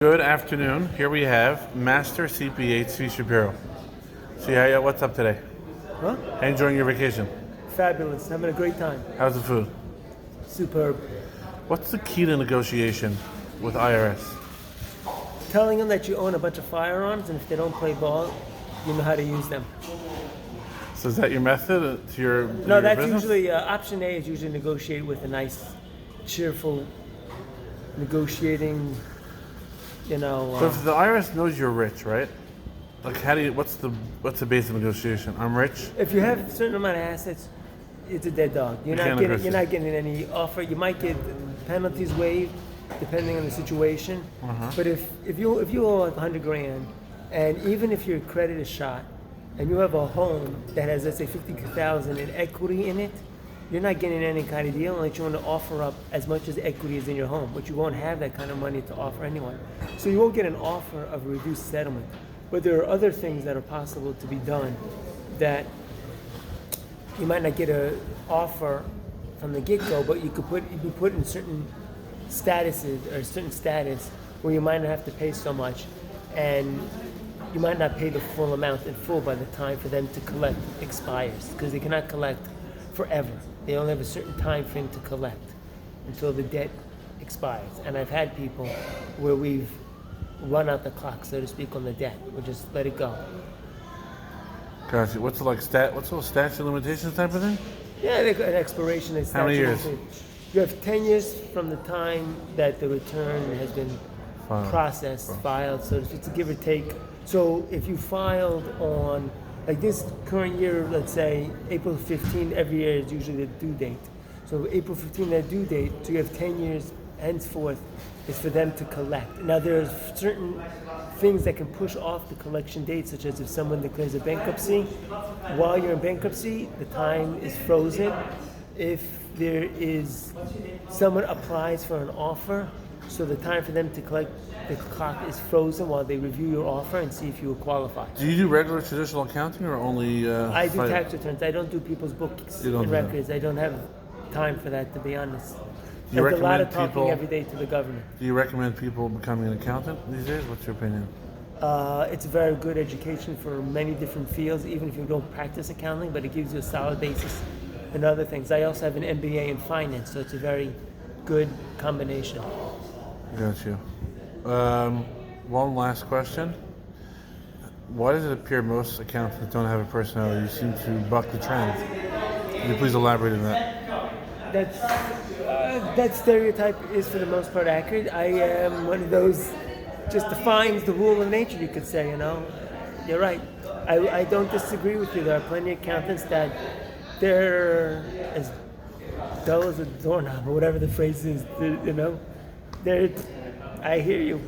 Good afternoon. Here we have Master CPA Zvi Shapiro. See what's up today? Huh? How you enjoying your vacation? Fabulous. Having a great time. How's the food? Superb. What's the key to negotiation with IRS? Telling them that you own a bunch of firearms, and if they don't play ball, you know how to use them. So is that your method to your No, your that's business? usually option A is usually negotiate with a nice, cheerful, negotiating. So if the IRS knows you're rich, right? Like, what's the base of negotiation? I'm rich. If you have a certain amount of assets, it's a dead dog. You're not getting any offer. You might get penalties waived depending on the situation. But if you owe like 100 grand, and even if your credit is shot, and you have a home that has, let's say, 50,000 in equity in it, you're not getting any kind of deal unless you want to offer up as much as equity is in your home, but you won't have that kind of money to offer anyone. So you won't get an offer of a reduced settlement. But there are other things that are possible to be done that you might not get an offer from the get-go, but you could be put in certain statuses or certain status where you might not have to pay so much, and you might not pay the full amount in full by the time for them to collect expires, because they cannot collect forever. They only have a certain time frame to collect until the debt expires. And I've had people where we've run out the clock, so to speak, on the debt. We'll just let it go. Gotcha. What's the statute of limitations type of thing? Yeah, they got an expiration. How many years? You have 10 years from the time that the return has been processed, filed, so it's a give or take. So if you filed on, like this current year, let's say April 15, every year is usually the due date. So April 15, that due date, so you have 10 years henceforth is for them to collect. Now there's certain things that can push off the collection date, such as if someone declares a bankruptcy. While you're in bankruptcy, the time is frozen. If there is, someone applies for an offer, so the time for them to collect, the clock is frozen while they review your offer and see if you will qualify. Do you do regular traditional accounting or only? I do tax returns. I don't do people's books and records. I don't have time for that, to be honest. There's a lot of talking every day to the government. Do you recommend people becoming an accountant these days? What's your opinion? It's a very good education for many different fields, even if you don't practice accounting, but it gives you a solid basis in other things. I also have an MBA in finance, so it's a very good combination. Got you. One last question. Why does it appear most accountants don't have a personality? You seem to buck the trend. Can you please elaborate on that? That stereotype is for the most part accurate. I am one of those, just defines the rule of nature, you could say, You're right. I don't disagree with you. There are plenty of accountants that they're as dull as a doorknob, or whatever the phrase is, I hear you.